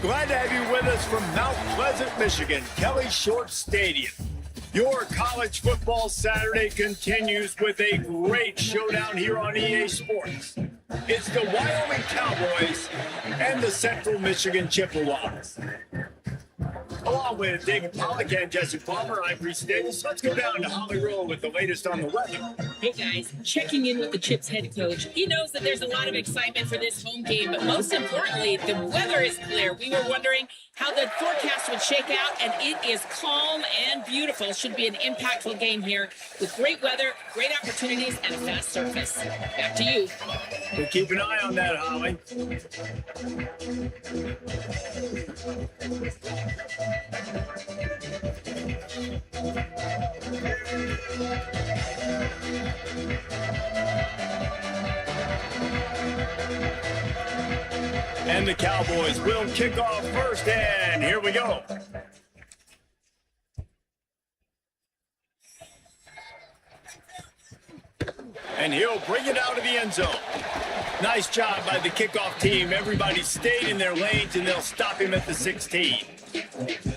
Glad to have you with us from Mount Pleasant, Michigan, Kelly Short Stadium. Your college football Saturday continues with a great showdown here on EA Sports. It's the Wyoming Cowboys and the Central Michigan Chippewas. Along with David Pollack and Jesse Palmer, I'm Reese Davis. Let's go down to Holly Roll with the latest on the weather. Hey guys, checking in with the Chips head coach. He knows that there's a lot of excitement for this home game, but most importantly, the weather is clear. We were wondering how the forecast would shake out, and it is calm and beautiful. Should be an impactful game here with great weather, great opportunities, and a fast surface. Back to you. We'll keep an eye on that, Holly. And the Cowboys will kick off first, and here we go. And he'll bring it out of the end zone. Nice job by the kickoff team. Everybody stayed in their lanes, and they'll stop him at the 16.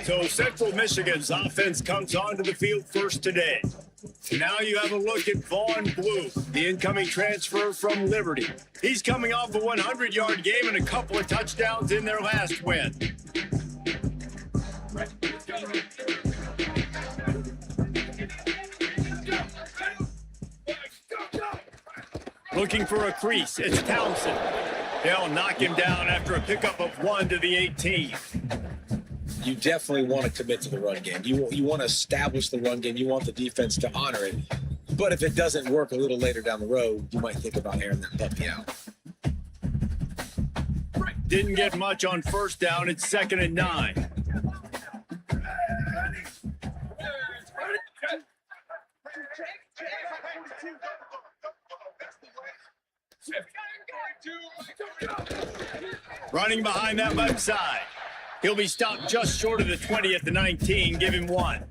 So Central Michigan's offense comes onto the field first today. Now you have a look at Vaughn Blue, the incoming transfer from Liberty. He's coming off a 100-yard game and a couple of touchdowns in their last win. Looking for a crease, it's Townsend. They'll knock him down after a pickup of 1 to the 18. You definitely want to commit to the run game. You want to establish the run game. You want the defense to honor it. But if it doesn't work a little later down the road, you might think about airing that puppy out. Didn't get much on first down. It's 2nd and 9. Running behind that left side. He'll be stopped just short of the 20 at the 19. Give him 1.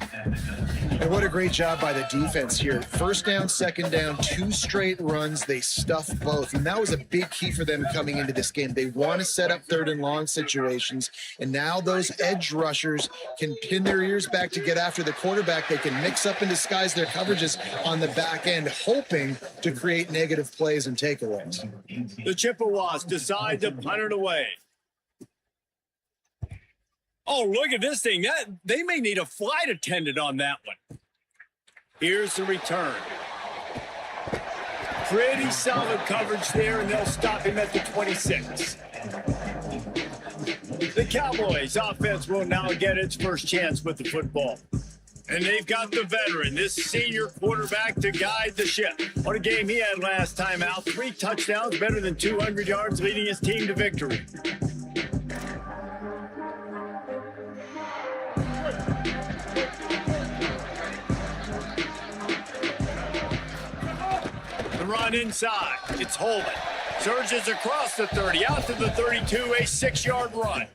And what a great job by the defense here. First down, second down, 2 straight runs. They stuffed both. And that was a big key for them coming into this game. They want to set up 3rd and long situations. And now those edge rushers can pin their ears back to get after the quarterback. They can mix up and disguise their coverages on the back end, hoping to create negative plays and takeaways. The Chippewas decide to punt it away. Oh, look at this thing. They may need a flight attendant on that one. Here's the return. Pretty solid coverage there, and they'll stop him at the 26. The Cowboys offense will now get its first chance with the football. And they've got the veteran, this senior quarterback, to guide the ship. What a game he had last time out. 3 touchdowns, better than 200 yards, leading his team to victory. Run inside. It's Holman. Surges across the 30, out to the 32, a 6-yard run.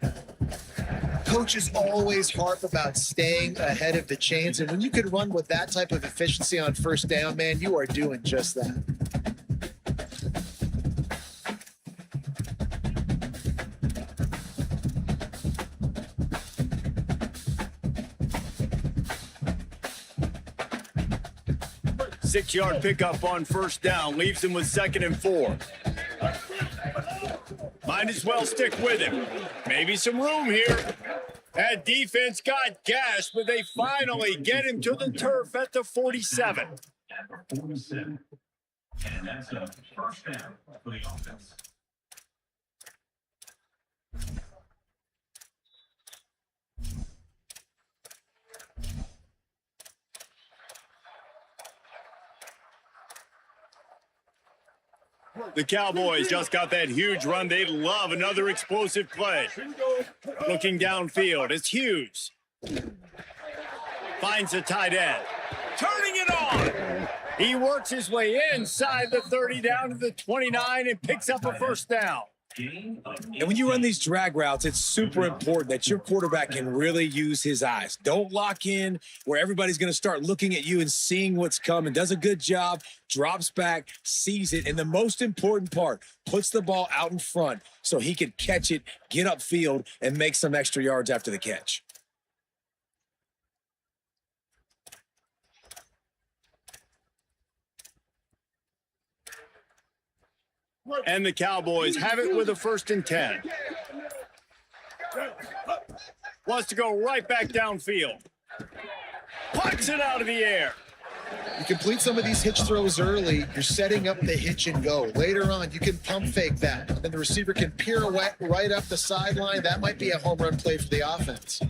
Coaches always harp about staying ahead of the chains, and when you can run with that type of efficiency on first down, man, you are doing just that. Six-yard pickup on first down leaves him with 2nd and 4. Might as well stick with him. Maybe some room here. That defense got gashed, but they finally get him to the turf at the 47. And that's a first down for the offense. The Cowboys just got that huge run. They love another explosive play. Looking downfield, it's Hughes. Finds the tight end. Turning it on. He works his way inside the 30 down to the 29 and picks up a first down. And when you run these drag routes, it's super important that your quarterback can really use his eyes. Don't lock in where everybody's going to start looking at you and seeing what's coming. Does a good job, drops back, sees it, and the most important part, puts the ball out in front so he can catch it, get upfield, and make some extra yards after the catch. And the Cowboys have it with a 1st and 10. Wants to go right back downfield. Punts it out of the air. You complete some of these hitch throws early, you're setting up the hitch and go. Later on, you can pump fake that. Then the receiver can pirouette right up the sideline. That might be a home run play for the offense.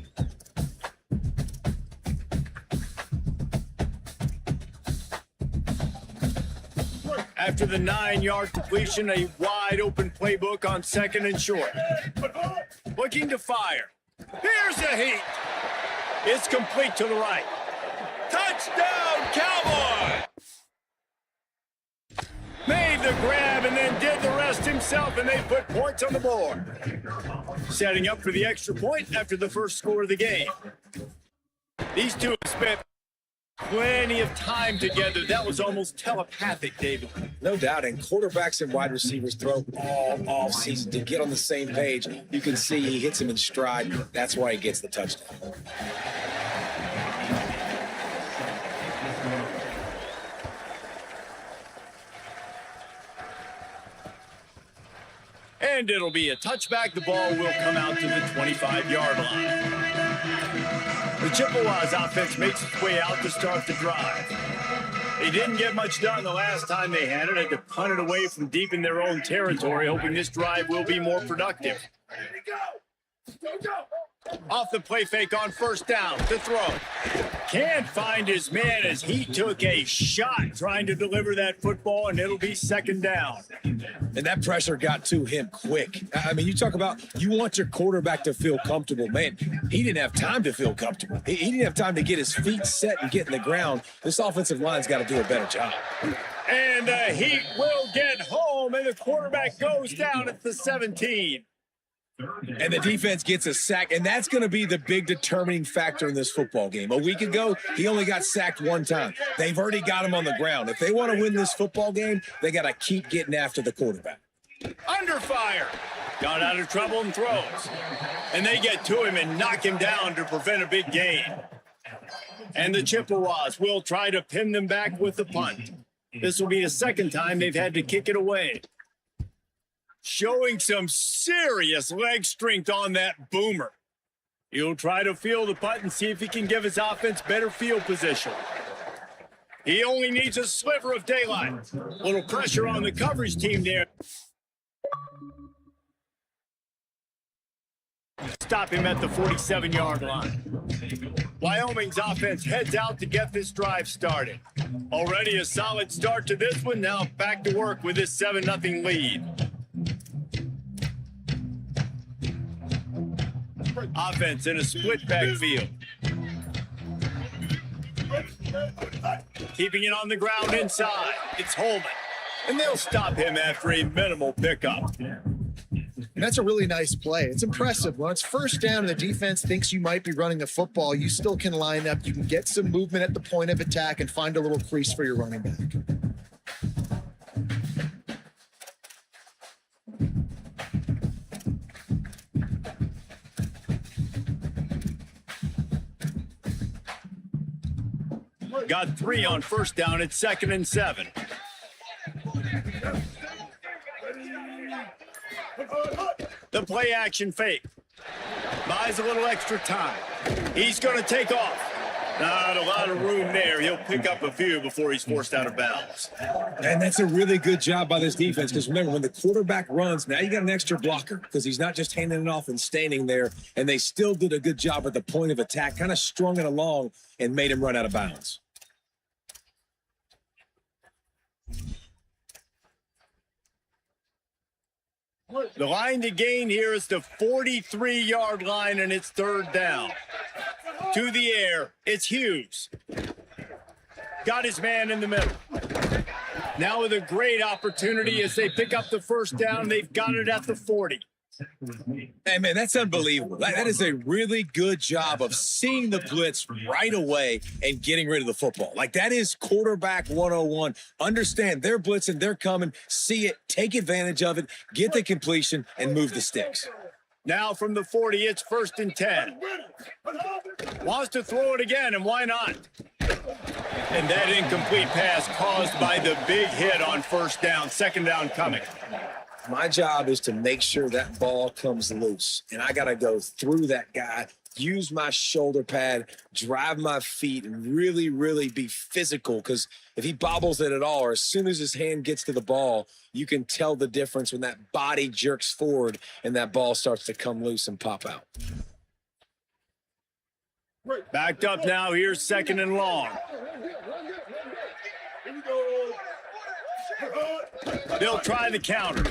After the 9-yard completion, a wide open playbook on 2nd and short. Looking to fire. Here's the heat. It's complete to the right. Touchdown, Cowboy! Made the grab and then did the rest himself, and they put points on the board. Setting up for the extra point after the first score of the game. These two have spent plenty of time together. That was almost telepathic, David. No doubt, and quarterbacks and wide receivers throw all off season to get on the same page. You can see he hits him in stride. That's why he gets the touchdown. And it'll be a touchback. The ball will come out to the 25-yard line. The Chippewas offense makes its way out to start the drive. They didn't get much done the last time they had it. Had to punt it away from deep in their own territory, hoping this drive will be more productive. Off the play fake on 1st down to throw. Can't find his man as he took a shot trying to deliver that football, and it'll be 2nd down. And that pressure got to him quick. I mean, you talk about you want your quarterback to feel comfortable. Man, he didn't have time to feel comfortable. He didn't have time to get his feet set and get in the ground. This offensive line's got to do a better job. And the Heat will get home, and the quarterback goes down at the 17. And the defense gets a sack, and that's going to be the big determining factor in this football game. A week ago, he only got sacked 1 time. They've already got him on the ground. If they want to win this football game, they got to keep getting after the quarterback. Under fire. Got out of trouble and throws. And they get to him and knock him down to prevent a big gain. And the Chippewas will try to pin them back with the punt. This will be the 2nd time they've had to kick it away. Showing some serious leg strength on that boomer. He'll try to field the punt and see if he can give his offense better field position. He only needs a sliver of daylight. Little pressure on the coverage team there. Stop him at the 47-yard line. Wyoming's offense heads out to get this drive started. Already a solid start to this one. Now back to work with this 7-0 lead. Offense in a split backfield. Keeping it on the ground inside. It's Holman. And they'll stop him after a minimal pickup. And that's a really nice play. It's impressive. When it's 1st down and the defense thinks you might be running the football, you still can line up. You can get some movement at the point of attack and find a little crease for your running back. Got 3 on 1st down at 2nd and 7. The play action fake. Buys a little extra time. He's going to take off. Not a lot of room there. He'll pick up a few before he's forced out of bounds. And that's a really good job by this defense because remember, when the quarterback runs, now you got an extra blocker because he's not just handing it off and standing there. And they still did a good job at the point of attack, kind of strung it along and made him run out of bounds. The line to gain here is the 43-yard line, and it's 3rd down. To the air, it's Hughes. Got his man in the middle. Now with a great opportunity as they pick up the first down. They've got it at the 40. Hey, man, that's unbelievable. That is a really good job of seeing the blitz right away and getting rid of the football. Like, that is quarterback 101. Understand they're blitzing, they're coming, see it, take advantage of it, get the completion, and move the sticks. Now from the 40, it's 1st and 10. Wants to throw it again, and why not? And that incomplete pass caused by the big hit on first down. 2nd down coming. My job is to make sure that ball comes loose, and I got to go through that guy, use my shoulder pad, drive my feet, and really, really be physical, because if he bobbles it at all, or as soon as his hand gets to the ball, you can tell the difference when that body jerks forward and that ball starts to come loose and pop out. Backed up now. Here's 2nd and long. They'll try the counter,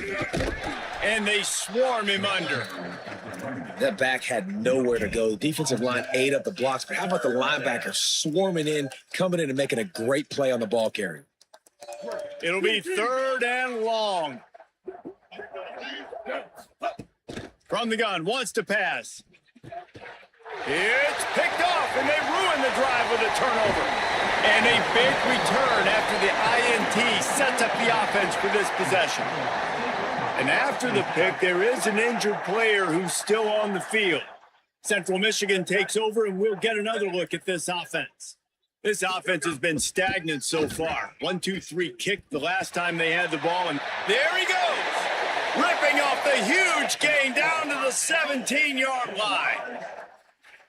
and they swarm him under. That back had nowhere to go. The defensive line ate up the blocks, but how about the linebacker swarming in, coming in and making a great play on the ball carrier? It'll be 3rd and long. From the gun, wants to pass. It's picked off, and they ruin the drive with a turnover. And a big return after the INT sets up the offense for this possession. And after the pick, there is an injured player who's still on the field. Central Michigan takes over, and we'll get another look at this offense. This offense has been stagnant so far. 1-2-3 kick the last time they had the ball, and there he goes, ripping off the huge gain down to the 17-yard line.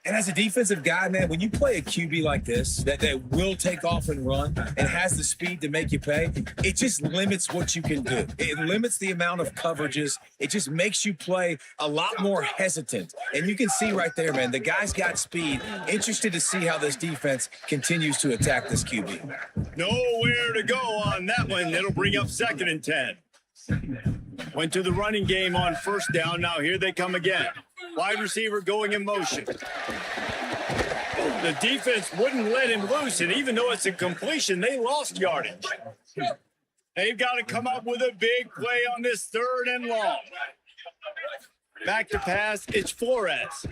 And as a defensive guy, man, when you play a QB like this, that will take off and run and has the speed to make you pay, it just limits what you can do. It limits the amount of coverages. It just makes you play a lot more hesitant. And you can see right there, man, the guy's got speed. Interested to see how this defense continues to attack this QB. Nowhere to go on that one. It'll bring up 2nd and 10. Went to the running game on 1st down. Now here they come again. Wide receiver going in motion. The defense wouldn't let him loose, and even though it's a completion, they lost yardage. They've got to come up with a big play on this 3rd and long. Back to pass, it's Flores.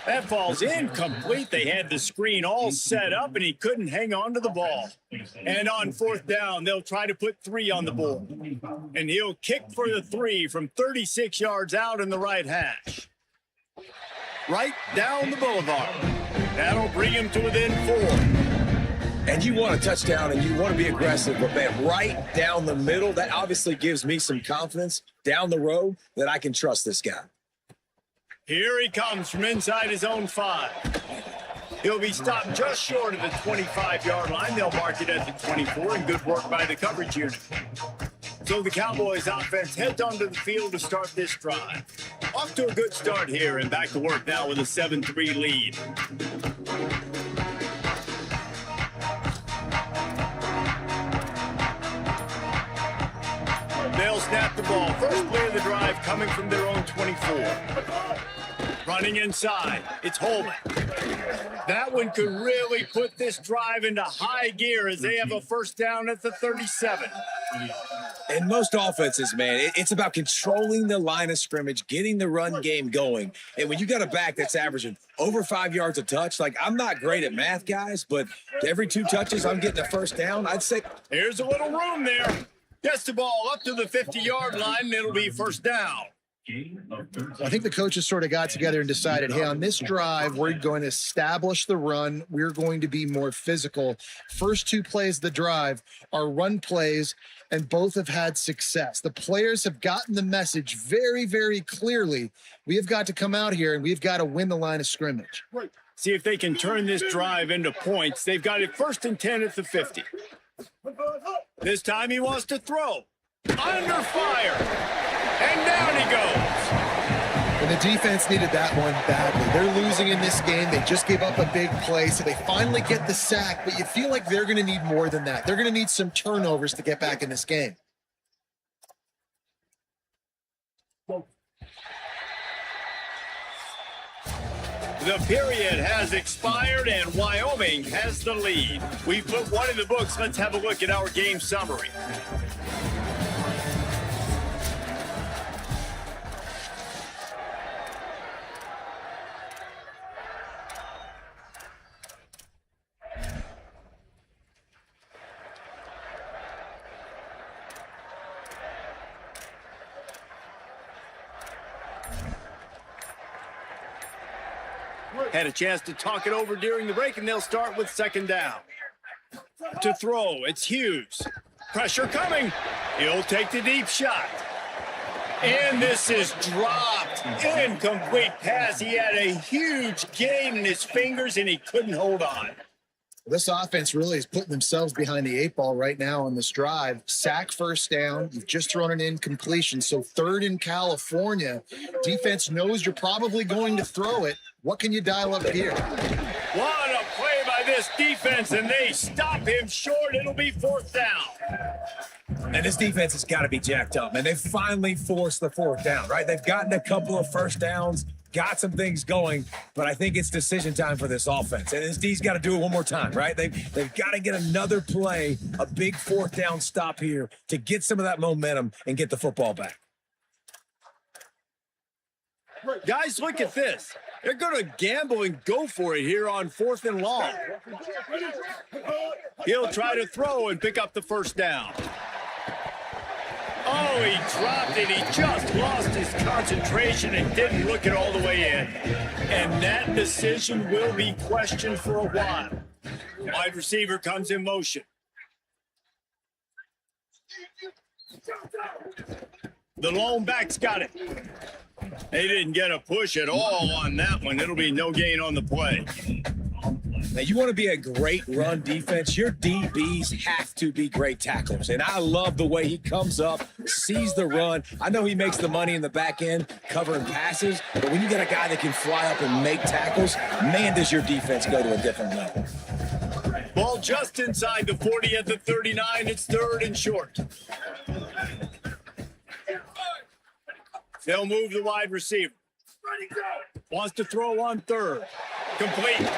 That falls incomplete. They had the screen all set up, and he couldn't hang on to the ball. And on 4th down, they'll try to put 3 on the board. And he'll kick for the 3 from 36 yards out in the right hash. Right down the boulevard. That'll bring him to within 4. And you want a touchdown and you want to be aggressive, but man, right down the middle, that obviously gives me some confidence down the road that I can trust this guy. Here he comes from inside his own 5. He'll be stopped just short of the 25-yard line. They'll mark it at the 24, and good work by the coverage unit. So the Cowboys offense heads onto the field to start this drive. Off to a good start here, and back to work now with a 7-3 lead. They'll snap the ball. First play of the drive coming from their own 24. Running inside, it's Holman. That one could really put this drive into high gear as they have a 1st down at the 37. In most offenses, man, it's about controlling the line of scrimmage, getting the run game going. And when you got a back that's averaging over 5 yards a touch, like, I'm not great at math, guys, but every 2 touches, I'm getting a 1st down. I'd say here's a little room there. Gets the ball up to the 50-yard line, and it'll be 1st down. I think the coaches sort of got together and decided, hey, on this drive, we're going to establish the run. We're going to be more physical. First 2 plays of the drive are run plays, and both have had success. The players have gotten the message very, very clearly. We have got to come out here, and we've got to win the line of scrimmage. See if they can turn this drive into points. They've got it 1st and 10 at the 50. This time he wants to throw. Under fire. And down he goes. And the defense needed that one badly. They're losing in this game. They just gave up a big play, so they finally get the sack, but you feel like they're going to need more than that. They're going to need some turnovers to get back in this game. The period has expired and Wyoming has the lead. We've put one in the books. Let's have a look at our game summary. Had a chance to talk it over during the break, and they'll start with second down. To throw, it's Hughes. Pressure coming. He'll take the deep shot. And this is dropped. Incomplete pass. He had a huge gain in his fingers, and he couldn't hold on. This offense really is putting themselves behind the 8 ball right now on this drive. Sack first down. You've just thrown an incompletion. So third in California. Defense knows you're probably going to throw it. What can you dial up here? What a play by this defense, and they stop him short. It'll be fourth down. And this defense has got to be jacked up, man. They finally forced the fourth down, right? They've gotten a couple of first downs, got some things going, but I think it's decision time for this offense. And this D's got to do it one more time, right? They've got to get another play, a big fourth down stop here to get some of that momentum and get the football back. Guys, look at this. They're going to gamble and go for it here on 4th and long. He'll try to throw and pick up the first down. Oh, he dropped it. He just lost his concentration and didn't look it all the way in. And that decision will be questioned for a while. Wide receiver comes in motion. The lone back's got it. They didn't get a push at all on that one. It'll be no gain on the play. Now, you want to be a great run defense, your DBs have to be great tacklers. And I love the way he comes up, sees the run. I know he makes the money in the back end covering passes, but when you got a guy that can fly up and make tackles, man, does your defense go to a different level. Ball just inside the 40 at the 39. It's third and short. They'll move the wide receiver. Wants to throw on third. Complete.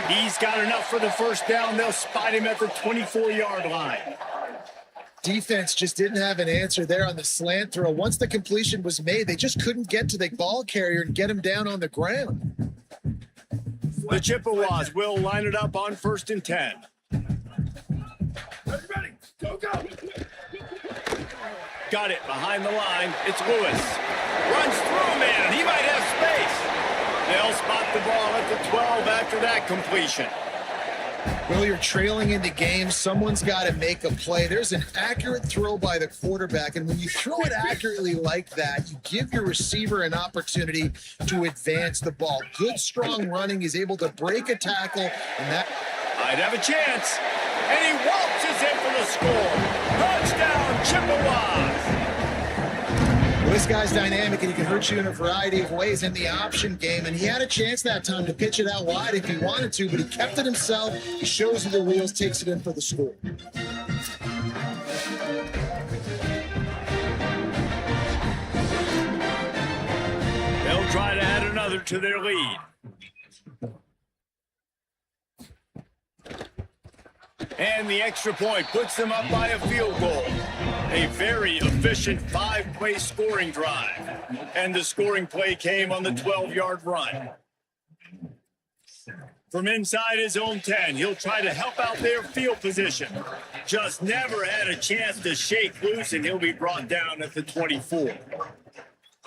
He's got enough for the first down. They'll spot him at the 24-yard line. Defense just didn't have an answer there on the slant throw. Once the completion was made, they just couldn't get to the ball carrier and get him down on the ground. The Chippewas will line it up on 1st and 10. Ready, go. Got it behind the line. It's Lewis. Runs through, man. He might have space. They'll spot the ball at the 12 after that completion. Well, you're trailing in the game. Someone's got to make a play. There's an accurate throw by the quarterback, and when you throw it accurately like that, you give your receiver an opportunity to advance the ball. Good, strong running. He's able to break a tackle, and that Might have a chance. And he waltzes in for the score. Touchdown, Chippewas. Well, this guy's dynamic, and he can hurt you in a variety of ways in the option game. And he had a chance that time to pitch it out wide if he wanted to, but he kept it himself. He shows you the wheels, takes it in for the score. They'll try to add another to their lead. And the extra point puts them up by a field goal. A very efficient 5-play scoring drive. And the scoring play came on the 12-yard run. From inside his own 10, he'll try to help out their field position. Just never had a chance to shake loose, and he'll be brought down at the 24.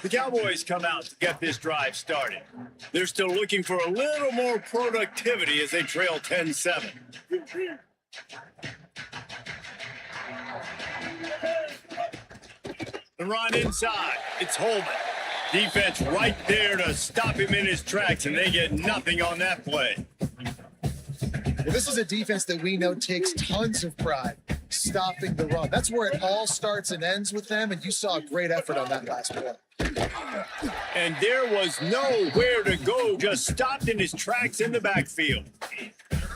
The Cowboys come out to get this drive started. They're still looking for a little more productivity as they trail 10-7. The run inside. It's Holman. Defense right there to stop him in his tracks, and they get nothing on that play. Well, this is a defense that we know takes tons of pride stopping the run. That's where it all starts and ends with them, and you saw a great effort on that last play. And there was nowhere to go, just stopped in his tracks in the backfield.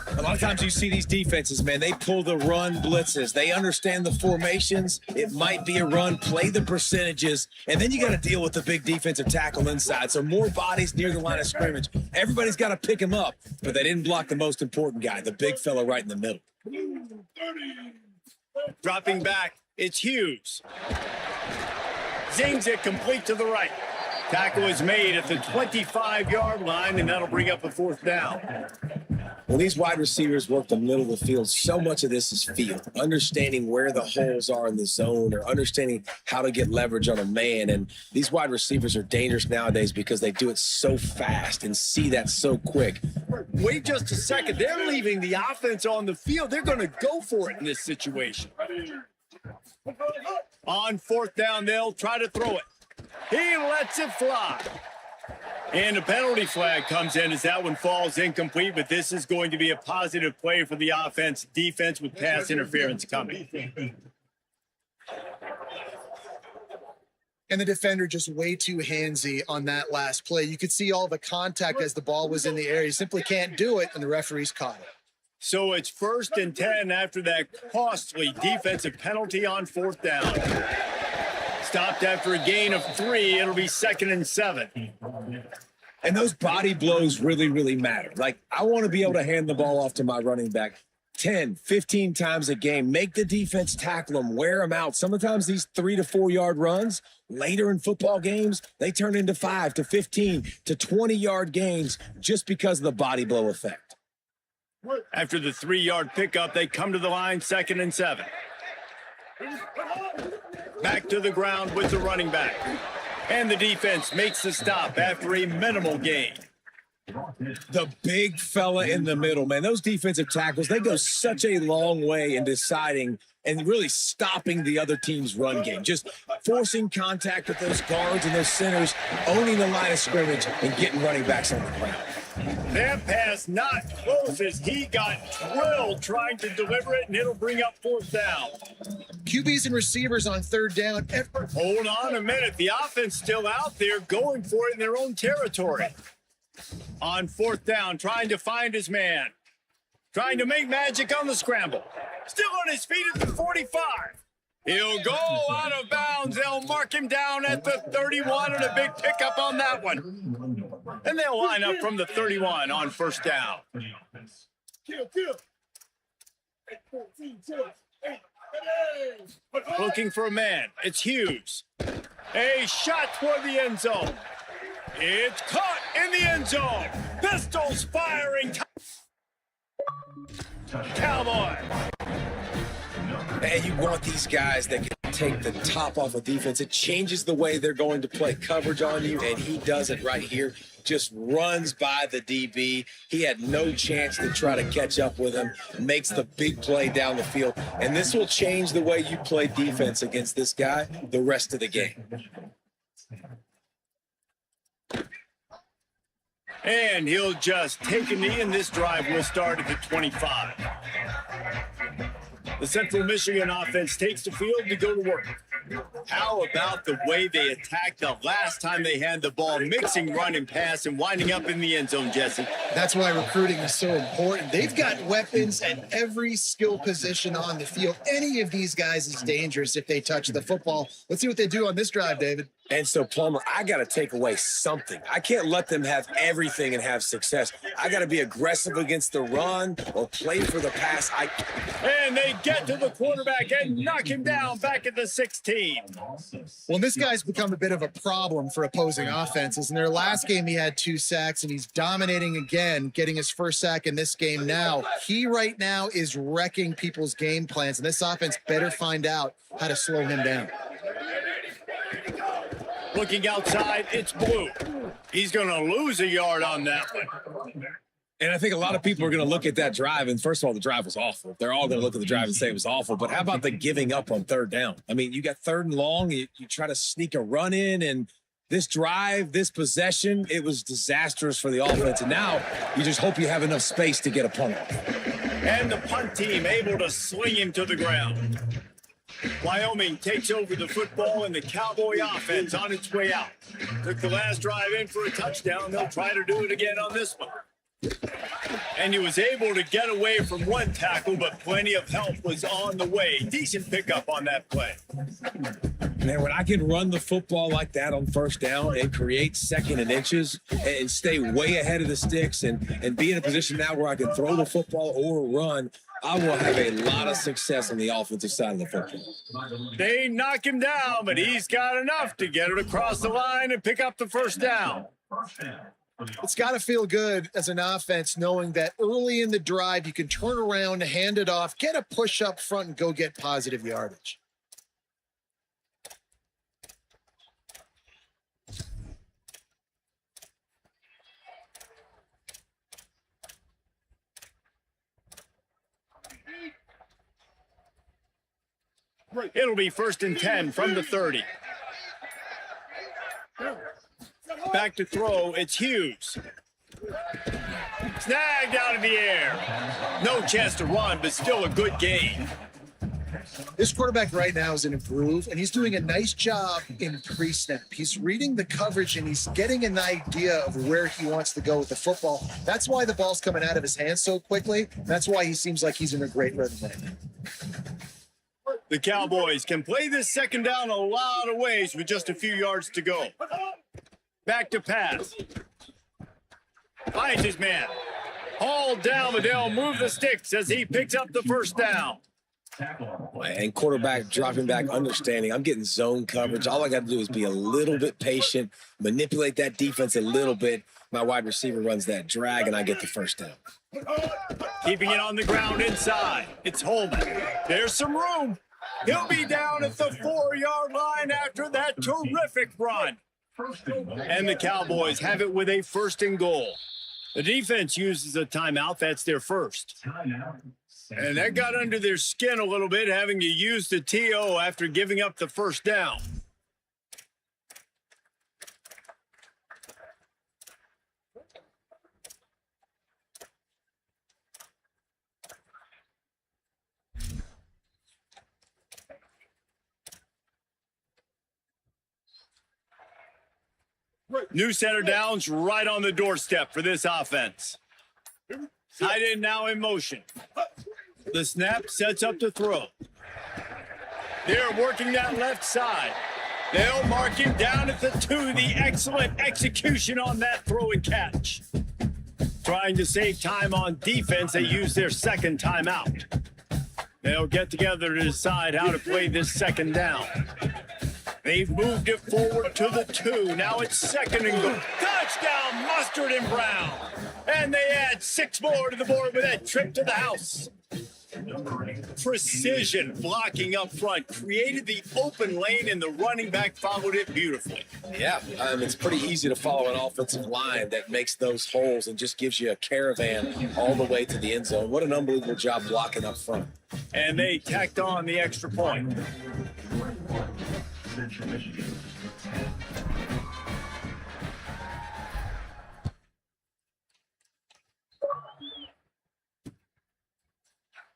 A lot of times you see these defenses, man, they pull the run blitzes. They understand the formations. It might be a run, play the percentages, and then you got to deal with the big defensive tackle inside. So more bodies near the line of scrimmage. Everybody's got to pick him up, but they didn't block the most important guy, the big fella right in the middle. Dropping back, it's Hughes. Zings it complete to the right. Tackle is made at the 25-yard line, and that'll bring up a 4th down. When these wide receivers work the middle of the field, so much of this is field, understanding where the holes are in the zone or understanding how to get leverage on a man. And these wide receivers are dangerous nowadays because they do it so fast and see that so quick. Wait just a second. They're leaving the offense on the field. They're going to go for it in this situation. On 4th down, they'll try to throw it. He lets it fly. And a penalty flag comes in as that one falls incomplete, but this is going to be a positive play for the offense. Defense with pass interference coming. And the defender just way too handsy on that last play. You could see all the contact as the ball was in the air. You simply can't do it, and the referees caught it. So it's 1st and 10 after that costly defensive penalty on 4th down. Stopped after a gain of 3. It'll be 2nd and 7. And those body blows really, really matter. Like, I want to be able to hand the ball off to my running back 10, 15 times a game. Make the defense tackle them, wear them out. Sometimes these 3 to 4 yard runs later in football games, they turn into 5 to 15 to 20-yard gains just because of the body blow effect. After the 3-yard pickup, they come to the line, 2nd and 7. Back to the ground with the running back. And the defense makes the stop after a minimal gain. The big fella in the middle, man. Those defensive tackles, they go such a long way in deciding and really stopping the other team's run game. Just forcing contact with those guards and those centers, owning the line of scrimmage, and getting running backs on the ground. That pass not close as he got drilled trying to deliver it, and it'll bring up 4th down. QBs and receivers on 3rd down. Hold on a minute. The offense still out there going for it in their own territory. On 4th down, trying to find his man. Trying to make magic on the scramble. Still on his feet at the 45. He'll go out of bounds. They'll mark him down at the 31 and a big pickup on that one. And they'll line up from the 31 on 1st down. Looking for a man. It's Hughes. A shot toward the end zone. It's caught in the end zone. Pistols firing. Cowboy. And you want these guys that can take the top off of defense. It changes the way they're going to play coverage on you, and he does it right here. Just runs by the DB. He had no chance to try to catch up with him. Makes the big play down the field. And this will change the way you play defense against this guy the rest of the game. And he'll just take a knee, and this drive will start at the 25. The Central Michigan offense takes the field to go to work. How about the way they attacked the last time they had the ball, mixing run and pass and winding up in the end zone, Jesse? That's why recruiting is so important. They've got weapons at every skill position on the field. Any of these guys is dangerous if they touch the football. Let's see what they do on this drive, David. And so, Plummer, I got to take away something. I can't let them have everything and have success. I got to be aggressive against the run or play for the pass. And they get to the quarterback and knock him down back at the 16. Well, this guy's become a bit of a problem for opposing offenses. In their last game, he had 2 sacks, and he's dominating again, getting his first sack in this game now. He right now is wrecking people's game plans, and this offense better find out how to slow him down. Looking outside, it's Blue. He's going to lose a yard on that one. And I think a lot of people are going to look at that drive, and first of all, the drive was awful. They're all going to look at the drive and say it was awful. But how about the giving up on 3rd down? I mean, you got 3rd and long. You try to sneak a run in, and this drive, this possession, it was disastrous for the offense. And now you just hope you have enough space to get a punt off. And the punt team able to sling him to the ground. Wyoming takes over the football, and the Cowboy offense on its way out. Took the last drive in for a touchdown. They'll try to do it again on this one. And he was able to get away from one tackle, but plenty of help was on the way. Decent pickup on that play. Man, when I can run the football like that on first down and create second and inches and stay way ahead of the sticks and be in a position now where I can throw the football or run, I will have a lot of success on the offensive side of the football. They knock him down, but he's got enough to get it across the line and pick up the first down. It's got to feel good as an offense knowing that early in the drive you can turn around, hand it off, get a push up front, and go get positive yardage. It'll be 1st and 10 from the 30. Back to throw, it's Hughes. Snagged out of the air. No chance to run, but still a good gain. This quarterback right now is an improve, and he's doing a nice job in pre-snap. He's reading the coverage, and he's getting an idea of where he wants to go with the football. That's why the ball's coming out of his hands so quickly. That's why he seems like he's in a great rhythm right now. The Cowboys can play this second down a lot of ways with just a few yards to go. Back to pass. Finds his man. Hauled down, but they'll move the sticks as he picks up the first down. And quarterback dropping back, understanding I'm getting zone coverage. All I got to do is be a little bit patient, manipulate that defense a little bit. My wide receiver runs that drag, and I get the first down. Keeping it on the ground inside. It's Holman. There's some room. He'll be down at the 4-yard line after that terrific run. And the Cowboys have it with a 1st and goal. The defense uses a timeout. That's their first. And that got under their skin a little bit, having to use the TO after giving up the first down. New set of downs right on the doorstep for this offense. Tight end now in motion. The snap sets up the throw. They're working that left side. They'll mark him down at the 2. The excellent execution on that throw and catch. Trying to save time on defense, they use their second timeout. They'll get together to decide how to play this second down. They've moved it forward to the 2. Now it's 2nd and goal. Touchdown, Mustard and Brown. And they add 6 more to the board with that trip to the house. Precision blocking up front created the open lane, and the running back followed it beautifully. Yeah, it's pretty easy to follow an offensive line that makes those holes and just gives you a caravan all the way to the end zone. What an unbelievable job blocking up front. And they tacked on the extra point.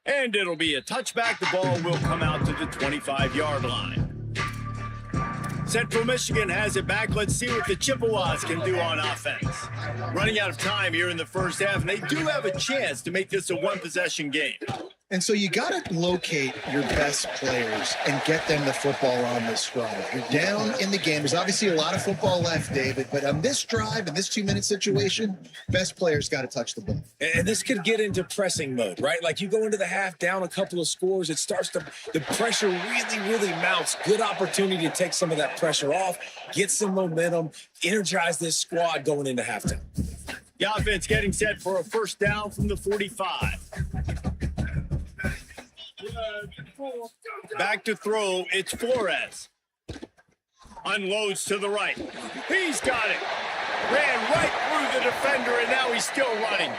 And it'll be a touchback. The ball will come out to the 25-yard line. Central Michigan has it back. Let's see what the Chippewas can do on offense. Running out of time here in the first half, and they do have a chance to make this a one-possession game. And so you got to locate your best players and get them the football on this drive. You're down in the game. There's obviously a lot of football left, David, but on this drive, in this 2-minute situation, best players got to touch the ball. And this could get into pressing mode, right? Like you go into the half down a couple of scores, it starts to, the pressure really mounts. Good opportunity to take some of that pressure off, get some momentum, energize this squad going into halftime. The offense getting set for a first down from the 45. Back to throw, it's Flores. Unloads to the right. He's got it. Ran right through the defender, and now he's still running.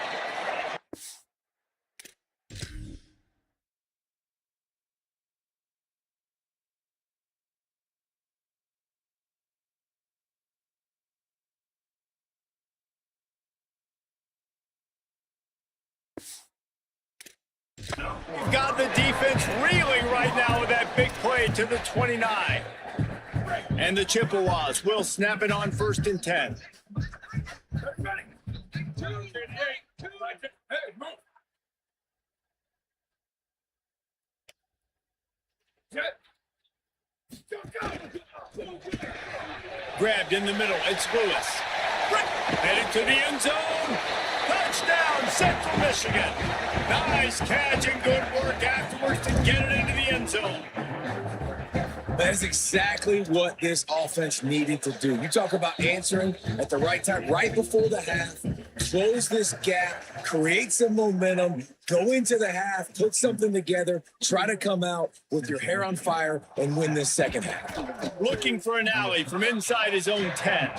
You've got the defense reeling right now with that big play to the 29. And the Chippewas will snap it on 1st and 10. Grabbed in the middle. It's Lewis. Headed to the end zone. Touchdown, Central Michigan. Nice catch and good work afterwards to get it into the end zone. That is exactly what this offense needed to do. You talk about answering at the right time, right before the half, close this gap, create some momentum, go into the half, put something together, try to come out with your hair on fire and win this second half. Looking for an alley from inside his own 10.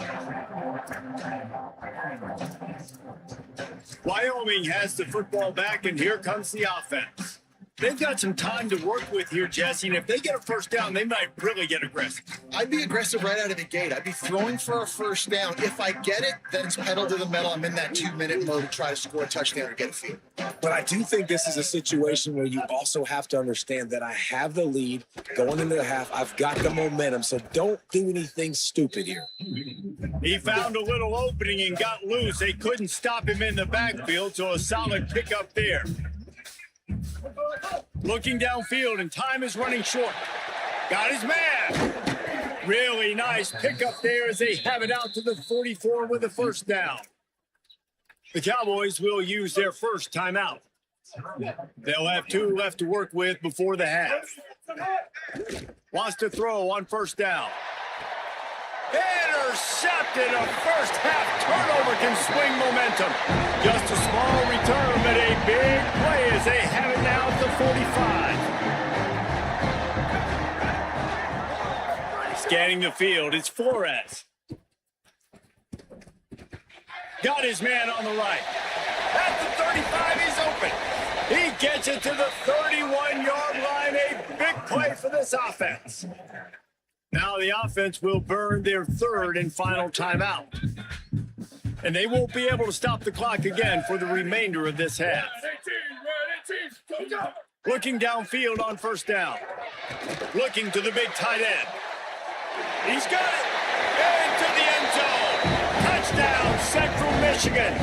Wyoming has the football back, and here comes the offense. They've got some time to work with here, Jesse, and if they get a first down, they might really get aggressive. I'd be aggressive right out of the gate. I'd be throwing for a first down. If I get it, then it's pedal to the metal. I'm in that 2-minute mode to try to score a touchdown or get a field. But I do think this is a situation where you also have to understand that I have the lead going into the half. I've got the momentum, so don't do anything stupid here. He found a little opening and got loose. They couldn't stop him in the backfield, so a solid pickup there. Looking downfield, and time is running short. Got his man. Really nice pickup there as they have it out to the 44 with a first down. The Cowboys will use their first timeout. They'll have 2 left to work with before the half. Wants to throw on first down. Intercepted. A first half turnover can swing momentum. Just a small return, but a big play as they have it now at the 45. Scanning the field, it's Flores. Got his man on the right. At the 35, he's open. He gets it to the 31-yard line. A big play for this offense. Now the offense will burn their third and final timeout. And they won't be able to stop the clock again for the remainder of this half. Looking downfield on first down. Looking to the big tight end. He's got it. Into the end zone. Touchdown, Central Michigan.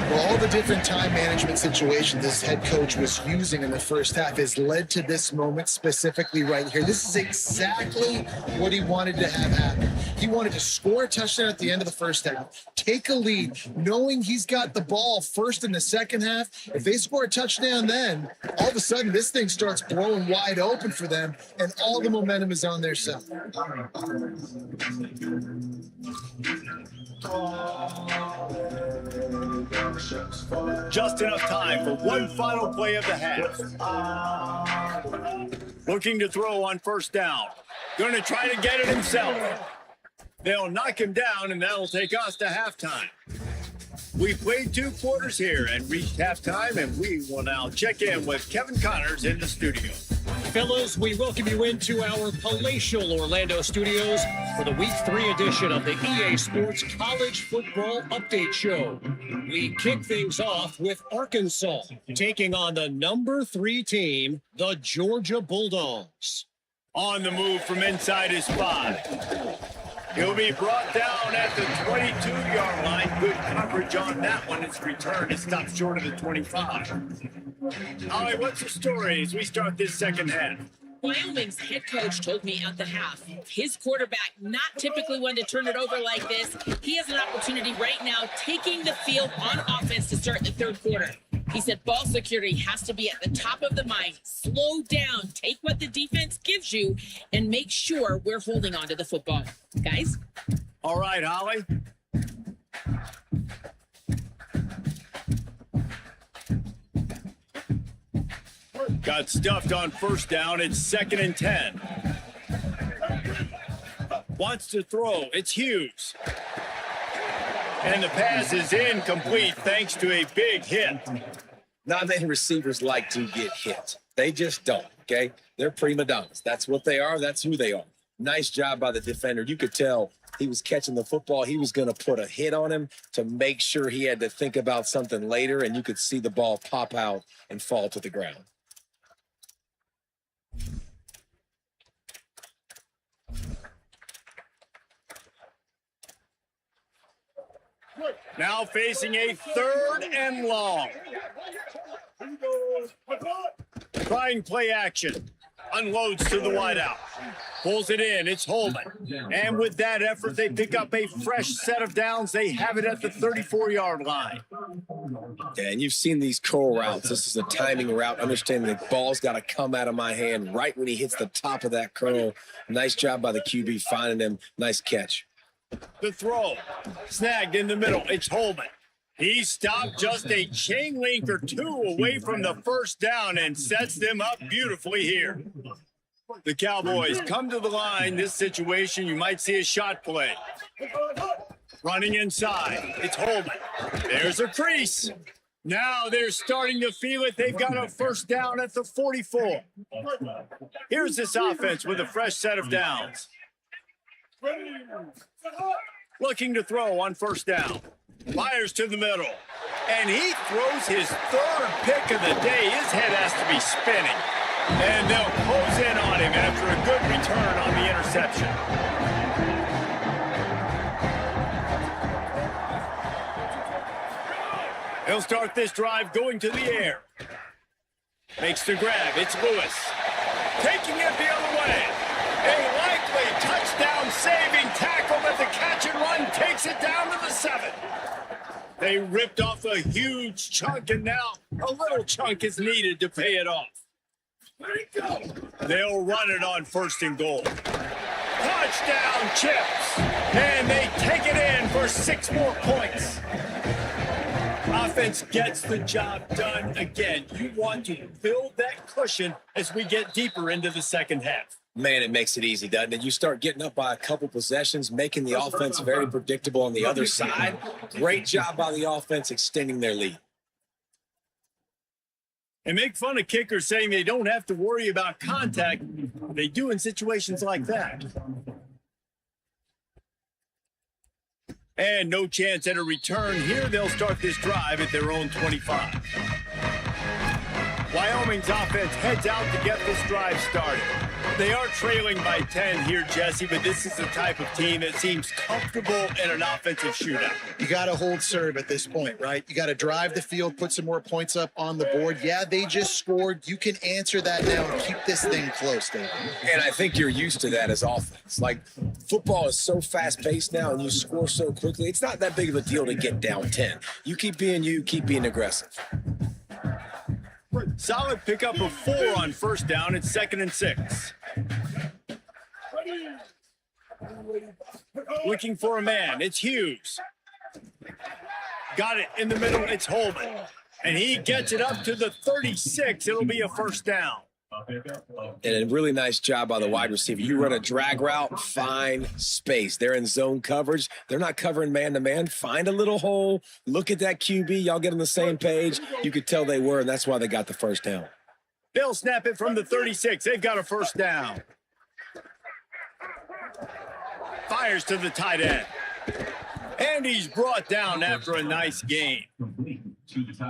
Well, all the different time management situations this head coach was using in the first half has led to this moment specifically right here. This is exactly what he wanted to have happen. He wanted to score a touchdown at the end of the first half, take a lead, knowing he's got the ball first in the second half. If they score a touchdown then, all of a sudden this thing starts blowing wide open for them, and all the momentum is on their side. Just enough time for one final play of the half. Looking to throw on first down. Going to try to get it himself. They'll knock him down, and that'll take us to halftime. We played 2 quarters here and reached halftime, and we will now check in with Kevin Connors in the studio. Fellows, we welcome you into our palatial Orlando studios for the Week 3 edition of the EA Sports College Football Update Show. We kick things off with Arkansas taking on the number 3 team, the Georgia Bulldogs. On the move from inside his 5. He'll be brought down at the 22-yard line. Good coverage on that one. It's returned. It stopped short of the 25. Ollie, what's the story as we start this second half? Wyoming's head coach told me at the half, his quarterback, not typically one to turn it over like this. He has an opportunity right now taking the field on offense to start the third quarter. He said ball security has to be at the top of the mind. Slow down, take what the defense gives you, and make sure we're holding on to the football. Guys? All right, Holly. Got stuffed on first down. It's 2nd and 10. Wants to throw. It's Hughes. And the pass is incomplete thanks to a big hit. Not many receivers like to get hit. They just don't, okay? They're prima donnas. That's what they are. That's who they are. Nice job by the defender. You could tell he was catching the football. He was going to put a hit on him to make sure he had to think about something later, and you could see the ball pop out and fall to the ground. Now facing a 3rd and long. Trying play action. Unloads to the wideout. Pulls it in. It's Holman. And with that effort, they pick up a fresh set of downs. They have it at the 34-yard line. Yeah, and you've seen these curl routes. This is a timing route. Understanding the ball's got to come out of my hand right when he hits the top of that curl. Nice job by the QB finding him. Nice catch. The throw. Snagged in the middle. It's Holman. He stopped just a chain link or two away from the first down and sets them up beautifully here. The Cowboys come to the line. This situation, you might see a shot play. Running inside. It's Holman. There's a crease. Now they're starting to feel it. They've got a first down at the 44. Here's this offense with a fresh set of downs. Looking to throw on first down. Fires to the middle. And he throws his 3rd pick of the day. His head has to be spinning. And they'll close in on him after a good return on the interception. He'll start this drive going to the air. Makes the grab. It's Lewis. Taking it the other way. A likely touchdown-saving tackle, but the catch and run takes it down to the 7. They ripped off a huge chunk, and now a little chunk is needed to pay it off. They'll run it on 1st and goal. Touchdown Chips, and they take it in for 6 more points. Offense gets the job done again. You want to build that cushion as we get deeper into the second half. Man, it makes it easy, doesn't it? You start getting up by a couple possessions, making the offense very predictable on the other side. Great job by the offense extending their lead. And make fun of kickers saying they don't have to worry about contact. They do in situations like that. And no chance at a return here. They'll start this drive at their own 25. Wyoming's offense heads out to get this drive started. They are trailing by 10 here, Jesse, but this is the type of team that seems comfortable in an offensive shootout. You got to hold serve at this point, right? You got to drive the field, put some more points up on the board. Yeah, they just scored. You can answer that now and keep this thing close, David. And I think you're used to that as offense. Like, football is so fast-paced now and you score so quickly. It's not that big of a deal to get down 10. You, keep being aggressive. Solid pickup of 4 on first down. It's 2nd and 6. Looking for a man. It's Hughes. Got it in the middle. It's Holman. And he gets it up to the 36. It'll be a first down. And a really nice job by the wide receiver. You run a drag route, find space. They're in zone coverage. They're not covering man-to-man. Find a little hole. Look at that QB. Y'all get on the same page. You could tell they were, and that's why they got the first down. They'll snap it from the 36. They've got a first down. Fires to the tight end. And he's brought down after a nice gain.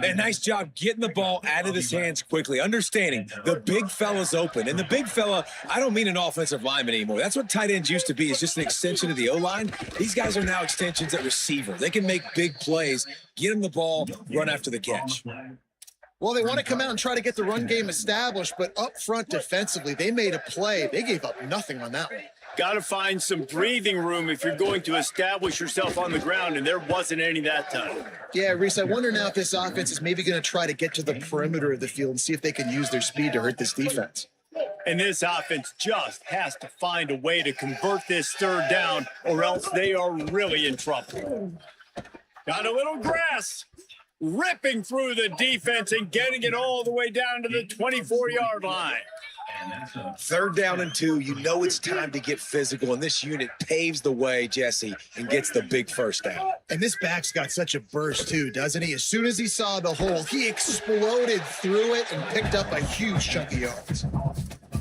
And nice job getting the ball out of his hands quickly, understanding the big fella's open. And the big fella, I don't mean an offensive lineman anymore. That's what tight ends used to be. It's just an extension of the O-line. These guys are now extensions at receiver. They can make big plays, get him the ball, run after the catch. Well, they want to come out and try to get the run game established, but up front defensively, they made a play. They gave up nothing on that one. Got to find some breathing room if you're going to establish yourself on the ground, and there wasn't any that time. Yeah, Reese, I wonder now if this offense is maybe going to try to get to the perimeter of the field and see if they can use their speed to hurt this defense. And this offense just has to find a way to convert this 3rd down, or else they are really in trouble. Got a little grass. Ripping through the defense and getting it all the way down to the 24-yard line. 3rd down and 2. You know it's time to get physical, and this unit paves the way, Jesse, and gets the big first down. And this back's got such a burst, too, doesn't he? As soon as he saw the hole, he exploded through it and picked up a huge chunk of yards.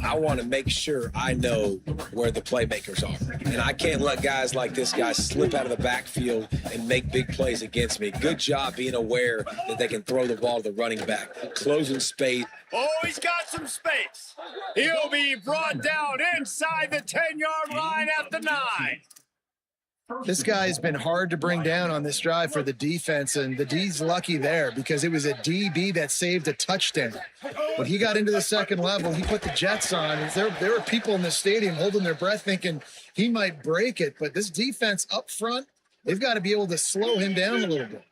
I want to make sure I know where the playmakers are. And I can't let guys like this guy slip out of the backfield and make big plays against me. Good job being aware that they can throw the ball to the running back. Closing space. Oh, he's got some space. He'll be brought down inside the 10-yard line at the 9. This guy's been hard to bring down on this drive for the defense, and the D's lucky there because it was a DB that saved a touchdown. When he got into the second level, he put the Jets on. And there were people in the stadium holding their breath thinking he might break it, but this defense up front, they've got to be able to slow him down a little bit.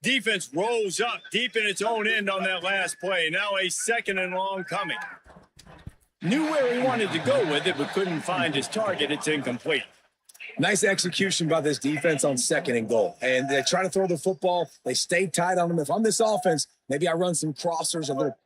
Defense rose up deep in its own end on that last play. Now a 2nd and long coming. Knew where he wanted to go with it, but couldn't find his target. It's incomplete. Nice execution by this defense on 2nd and goal. And they try to throw the football. They stay tight on them. If I'm this offense, maybe I run some crossers, a little